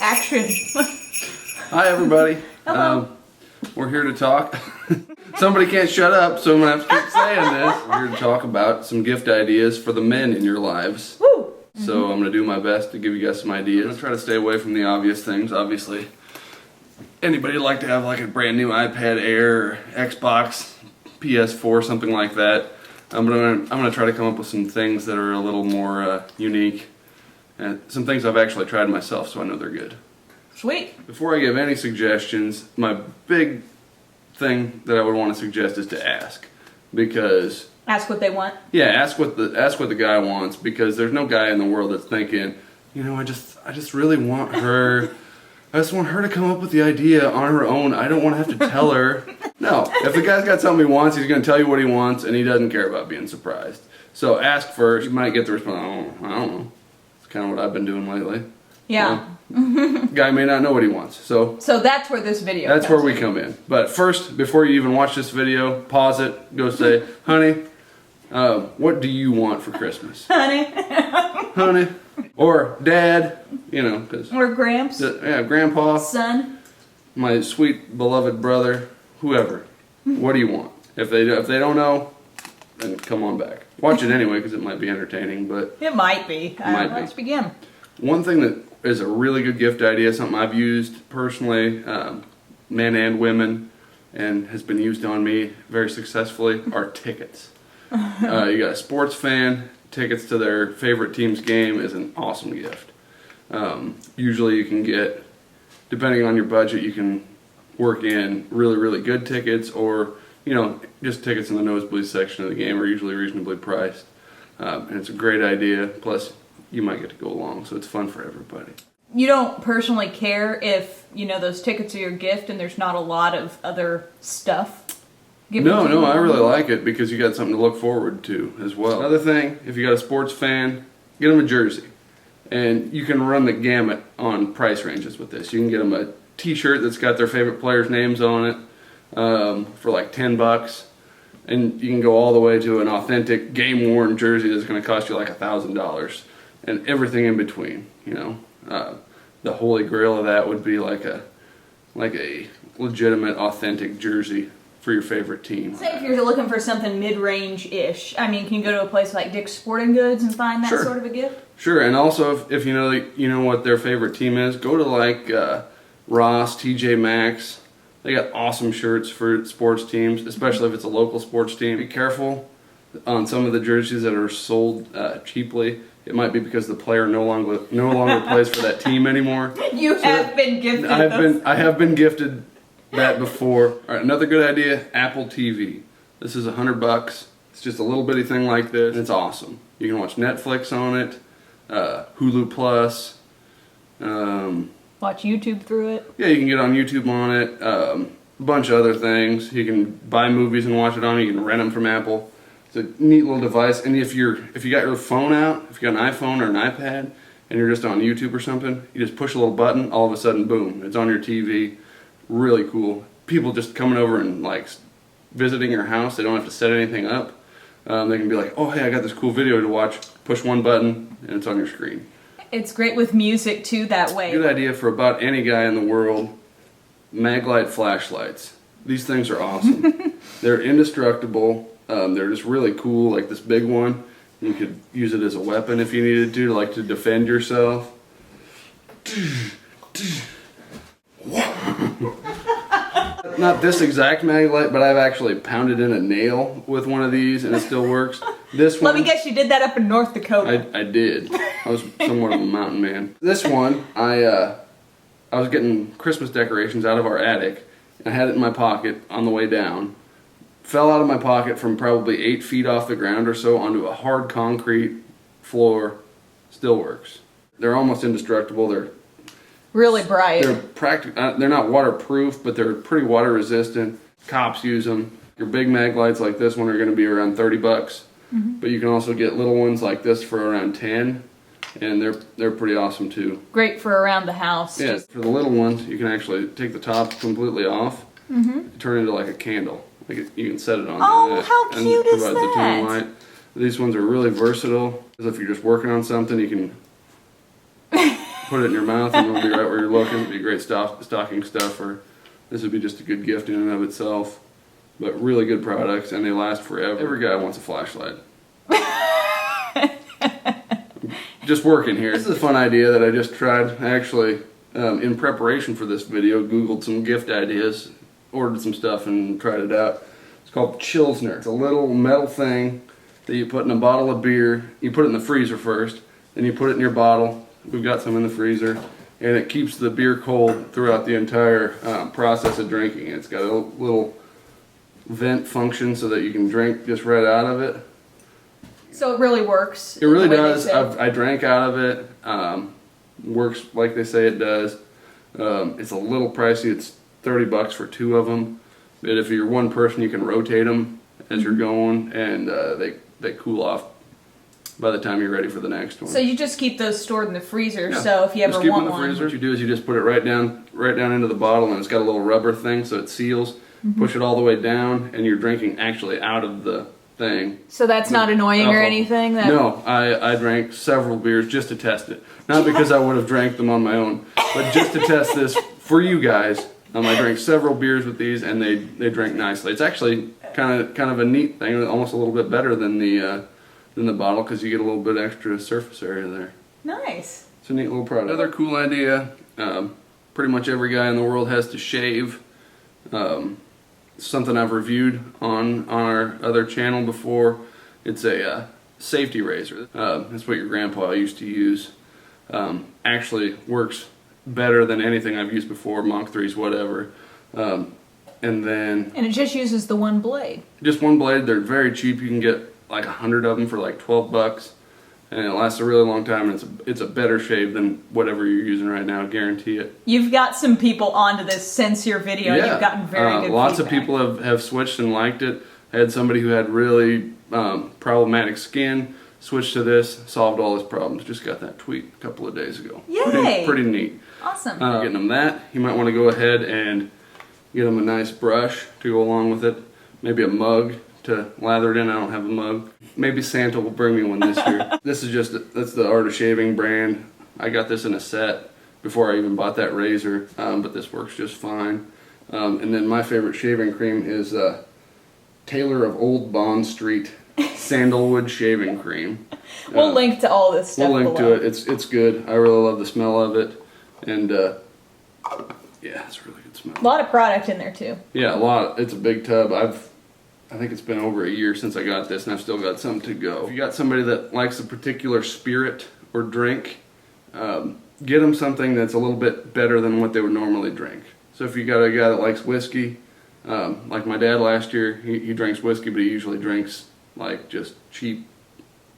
Action. Hi, everybody. Hello. We're here to talk. Somebody can't shut up, so I'm going to have to keep saying this. We're here to talk about some gift ideas for the men in your lives. Woo. So I'm going to do my best to give you guys some ideas. I'm going to try to stay away from the obvious things, obviously. Anybody like to have like a brand new iPad Air or Xbox, PS4, something like that. I'm gonna try to come up with some things that are a little more unique, and some things I've actually tried myself, so I know they're good. Sweet. Before I give any suggestions, my big thing that I would want to suggest is to ask, because Ask what they want. yeah, ask what the guy wants, because there's no guy in the world that's thinking, you know, I just really want her. I just want her to come up with the idea on her own. I don't want to have to tell her. No, if the guy's got something he wants, he's going to tell you what he wants, and he doesn't care about being surprised. So ask first. You might get the response, I don't know. It's kind of what I've been doing lately. Yeah. Guy may not know what he wants. So that's where this video that's where we come in. But first, before you even watch this video, pause it, go say, honey, what do you want for Christmas? Honey. Honey. Or dad, you know, because Or Gramps. yeah, grandpa, Son. my sweet beloved brother, whoever. What do you want? If they don't know, then come on back. Watch it anyway because it might be entertaining. But It might be. Let's begin. one thing that is a really good gift idea, something I've used personally, men and women, and has been used on me very successfully, are tickets. You got a sports fan. Tickets to their favorite team's game is an awesome gift. Usually you can get, depending on your budget, you can work in really, really good tickets, or, you know, just tickets in the nosebleed section of the game are usually reasonably priced. And it's a great idea, plus you might get to go along, so it's fun for everybody. You don't personally care if, you know, those tickets are your gift and there's not a lot of other stuff? No, I really like it because you got something to look forward to as well. Another thing, if you got a sports fan, get them a jersey. And you can run the gamut on price ranges with this. You can get them a t-shirt that's got their favorite players' names on it for like $10. And you can go all the way to an authentic game-worn jersey that's going to cost you like $1,000. And everything in between, you know. The holy grail of that would be like a legitimate, authentic jersey for your favorite team. Say if you're looking for something mid-range-ish. I mean, can you go to a place like Dick's Sporting Goods and find that sort of a gift? Sure, and also if you know what their favorite team is, go to like Ross, TJ Maxx. They got awesome shirts for sports teams, especially if it's a local sports team. Be careful on some of the jerseys that are sold cheaply. It might be because the player no longer plays for that team anymore. You have been gifted. I have been gifted that before. All right, another good idea, Apple TV. This is $100. It's just a little bitty thing like this. It's awesome. You can watch Netflix on it, Hulu Plus. Watch YouTube through it. Yeah, you can get on YouTube on it. A bunch of other things. You can buy movies and watch it on it. You can rent them from Apple. It's a neat little device. And if you got your phone out, if you got an iPhone or an iPad, and you're just on YouTube or something, you just push a little button. All of a sudden, boom! It's on your TV. Really cool. People just coming over and like visiting your house. They don't have to set anything up. They can be like, oh hey, I got this cool video to watch. Push one button and it's on your screen. It's great with music too that way. Good idea for about any guy in the world. Maglite flashlights. These things are awesome. They're indestructible. They're just really cool. Like this big one, you could use it as a weapon if you needed to defend yourself. Not this exact Maglite, but I've actually pounded in a nail with one of these and it still works. This one, let me guess, you did that up in North Dakota. I did. I was somewhat of a mountain man. This one, I was getting Christmas decorations out of our attic, and I had it in my pocket on the way down. Fell out of my pocket from probably 8 feet off the ground or so onto a hard concrete floor. Still works. They're almost indestructible. They're really bright. They're not waterproof, but they're pretty water resistant. Cops use them. Your big Maglites like this one are going to be around $30. But you can also get little ones like this for around 10, and they're pretty awesome too. Great for around the house. Yeah, for the little ones, you can actually take the top completely off, turn it into like a candle. Like you can set it on. Oh, how cute is that? The tone light. These ones are really versatile. Because if you're just working on something, you can put it in your mouth and it'll be right where you're looking. It'd be great stocking stuff, or this would be just a good gift in and of itself. But really good products, and they last forever. Every guy wants a flashlight. Just working here. This is a fun idea that I just tried. I actually, in preparation for this video, Googled some gift ideas, ordered some stuff, and tried it out. It's called Chillsner. It's a little metal thing that you put in a bottle of beer. You put it in the freezer first, then you put it in your bottle. We've got some in the freezer, and it keeps the beer cold throughout the entire process of drinking. It's got a little vent function so that you can drink just right out of it. So it really works. It really does. I drank out of it. Works like they say it does. It's a little pricey. It's $30 for 2 of them. But if you're one person, you can rotate them as you're going, and they cool off by the time you're ready for the next one. So you just keep those stored in the freezer. Yeah. So if you ever just keep want them in the freezer. one, What you do is you just put it right down into the bottle, and it's got a little rubber thing so it seals. Push it all the way down, and you're drinking actually out of the thing. So that's not annoying or anything? No, I drank several beers just to test it. Not because I would have drank them on my own, but just to test this for you guys. I drank several beers with these, and they drank nicely. It's actually kind of a neat thing, almost a little bit better than the bottle, because you get a little bit extra surface area there. Nice. It's a neat little product. Another cool idea. Pretty much every guy in the world has to shave. Something I've reviewed on our other channel before. It's a safety razor. That's what your grandpa used to use. Actually works better than anything I've used before, Mach 3s, whatever. And it just uses the one blade. Just one blade. They're very cheap. You can get like 100 of them for like $12. And it lasts a really long time, and it's a better shave than whatever you're using right now, I guarantee it. You've got some people onto this since your video, and you've gotten very good lots feedback. of people have switched and liked it. I had somebody who had really problematic skin, switched to this, solved all his problems. Just got that tweet a couple of days ago. Yay! Pretty neat. Awesome. Getting them that, you might want to go ahead and get them a nice brush to go along with it. Maybe a mug to lather it in. I don't have a mug. Maybe Santa will bring me one this year. This is that's the Art of Shaving brand. I got this in a set before I even bought that razor, but this works just fine. And then my favorite shaving cream is Taylor of Old Bond Street Sandalwood Shaving Cream. We'll link to all this stuff We'll link below. to it. It's good. I really love the smell of it. And yeah, it's a really good smell. A lot of product in there too. Yeah, a lot. It's a big tub. I think it's been over a year since I got this, and I've still got some to go. If you got somebody that likes a particular spirit or drink, get them something that's a little bit better than what they would normally drink. So if you got a guy that likes whiskey, like my dad last year, he drinks whiskey, but he usually drinks like just cheap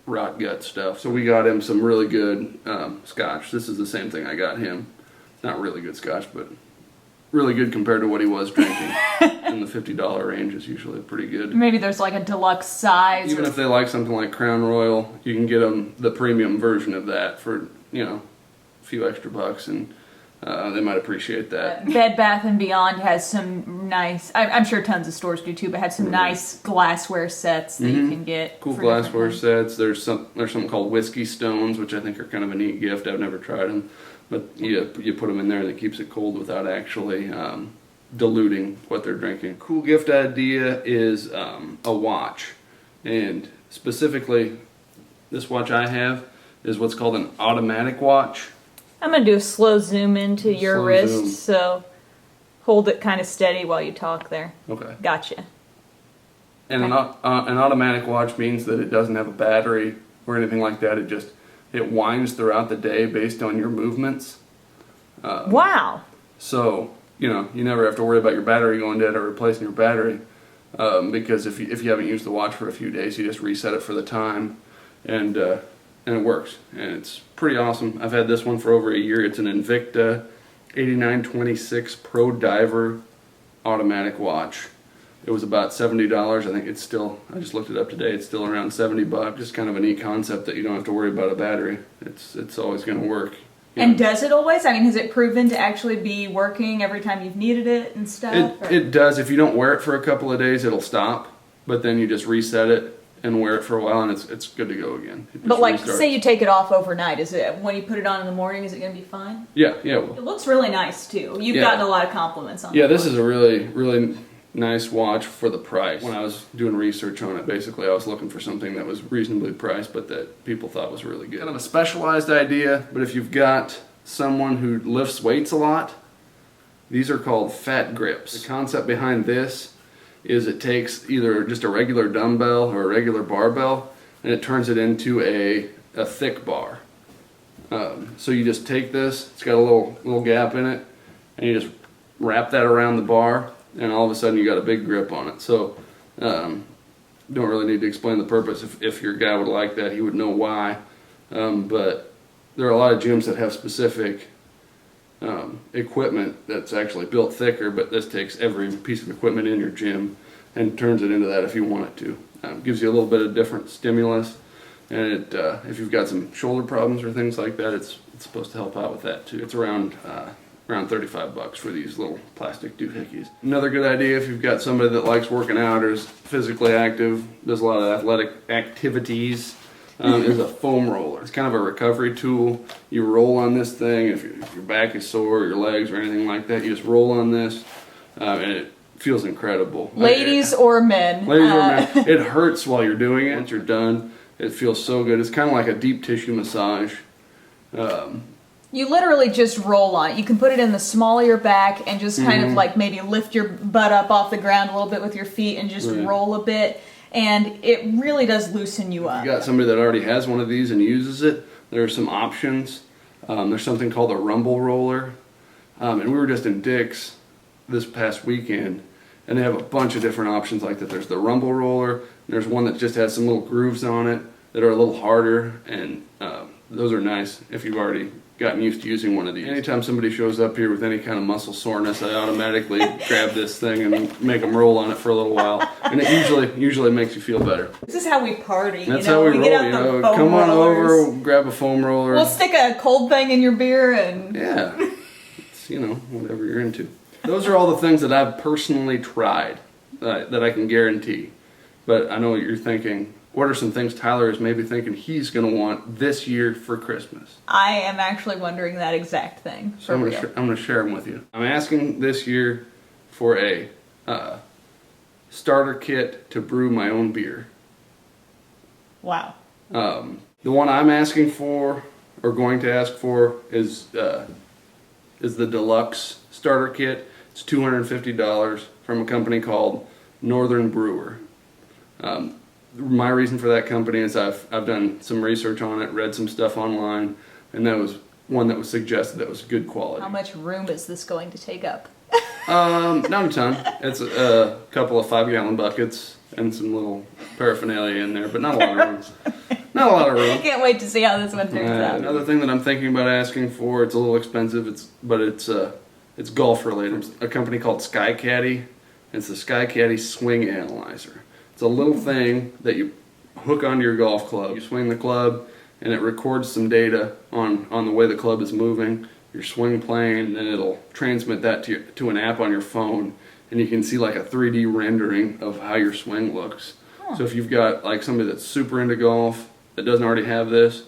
rot gut stuff. So we got him some really good scotch. This is the same thing I got him. Not really good scotch, but really good compared to what he was drinking. In the $50 range is usually pretty good. Maybe there's like a deluxe size. Even if they like something like Crown Royal, you can get them the premium version of that for, a few extra bucks, and they might appreciate that. Bed Bath & Beyond has some nice, I'm sure tons of stores do too, but has some nice glassware sets that you can get. Cool glassware sets. There's something called Whiskey Stones, which I think are kind of a neat gift. I've never tried them. But you put them in there and it keeps it cold without actually diluting what they're drinking. Cool gift idea is a watch. And specifically, this watch I have is what's called an automatic watch. I'm going to do a slow zoom into your wrist, so hold it kind of steady while you talk there. Okay. Gotcha. And an automatic watch means that it doesn't have a battery or anything like that. It winds throughout the day based on your movements. Wow. So, you never have to worry about your battery going dead or replacing your battery. Because if you haven't used the watch for a few days, you just reset it for the time, and it works. And it's pretty awesome. I've had this one for over a year. It's an Invicta 8926 Pro Diver automatic watch. It was about $70. I think it's still, I just looked it up today, it's still around $70. Just kind of a neat concept that you don't have to worry about a battery. It's always going to work. And does it always? I mean, has it proven to actually be working every time you've needed it and stuff? It does. If you don't wear it for a couple of days, it'll stop. But then you just reset it, and wear it for a while, and it's good to go again. But like, say you take it off overnight, is it when you put it on in the morning? Is it going to be fine? Yeah. It looks really nice too. You've gotten a lot of compliments on it. Yeah, this is a really nice watch for the price. When I was doing research on it, basically I was looking for something that was reasonably priced, but that people thought was really good. Kind of a specialized idea, but if you've got someone who lifts weights a lot, these are called fat grips. The concept behind this is it takes either just a regular dumbbell or a regular barbell, and it turns it into a thick bar. So you just take this, it's got a little gap in it, and you just wrap that around the bar, and all of a sudden you got a big grip on it. So don't really need to explain the purpose. If your guy would like that, he would know why. But there are a lot of gyms that have specific equipment that's actually built thicker, but this takes every piece of equipment in your gym and turns it into that if you want it to. Gives you a little bit of different stimulus, and if you've got some shoulder problems or things like that, it's supposed to help out with that too. It's around $35 for these little plastic doohickeys. Another good idea if you've got somebody that likes working out or is physically active, does a lot of athletic activities, is a foam roller. It's kind of a recovery tool. You roll on this thing. If your back is sore, or your legs, or anything like that, you just roll on this, and it feels incredible. Ladies or men. Ladies or men. It hurts while you're doing it. Once you're done, it feels so good. It's kind of like a deep tissue massage. You literally just roll on it. You can put it in the small of your back and just kind of like maybe lift your butt up off the ground a little bit with your feet and just roll a bit. And it really does loosen you up. If you got somebody that already has one of these and uses it, there are some options. There's something called a rumble roller. And we were just in Dick's this past weekend, and they have a bunch of different options like that. There's the rumble roller, and there's one that just has some little grooves on it that are a little harder, and those are nice if you've already gotten used to using one of these. Anytime somebody shows up here with any kind of muscle soreness, I automatically grab this thing and make them roll on it for a little while, and it usually makes you feel better. This is how we party. That's how we roll. Get out the foam come on rollers. over, grab a foam roller. We'll stick a cold thing in your beer and it's whatever you're into. Those are all the things that I've personally tried that I can guarantee. But I know what you're thinking. What are some things Tyler is maybe thinking he's going to want this year for Christmas? I am actually wondering that exact thing. So I'm going to share them with you. I'm asking this year for a starter kit to brew my own beer. Wow. The one I'm asking for, or going to ask for, is the deluxe starter kit. It's $250 from a company called Northern Brewer. My reason for that company is I've done some research on it, read some stuff online, and that was one that was suggested that was good quality. How much room is this going to take up? Not a ton. It's a couple of 5-gallon buckets and some little paraphernalia in there, but not a lot of room. Not a lot of room. I can't wait to see how this one turns out. Another thing that I'm thinking about asking for, it's a little expensive, but it's golf related. It's a company called Sky Caddy. It's the Sky Caddy Swing Analyzer. It's a little thing that you hook onto your golf club. You swing the club, and it records some data on the way the club is moving, your swing plane, and then it'll transmit that to an app on your phone, and you can see like a 3D rendering of how your swing looks. So if you've got like somebody that's super into golf that doesn't already have this,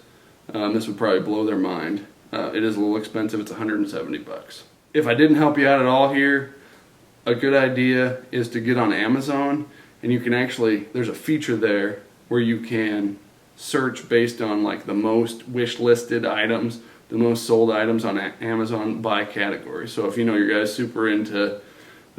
this would probably blow their mind. It is a little expensive. It's $170. If I didn't help you out at all here, a good idea is to get on Amazon. And you can actually, there's a feature there where you can search based on like the most wish listed items, the most sold items on Amazon by category. So if your guy's super into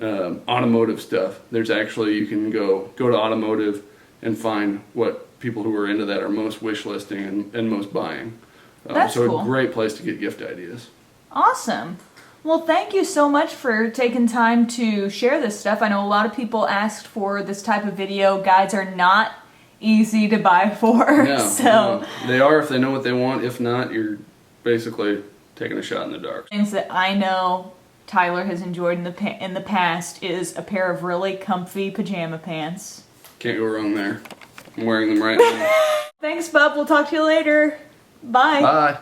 automotive stuff, there's actually, you can go to automotive and find what people who are into that are most wish listing and most buying. That's so cool. A great place to get gift ideas. Awesome. Well, thank you so much for taking time to share this stuff. I know a lot of people asked for this type of video. Guides are not easy to buy for. No, they are if they know what they want. If not, you're basically taking a shot in the dark. Things that I know Tyler has enjoyed in the past is a pair of really comfy pajama pants. Can't go wrong there. I'm wearing them right now. Thanks, bub. We'll talk to you later. Bye. Bye.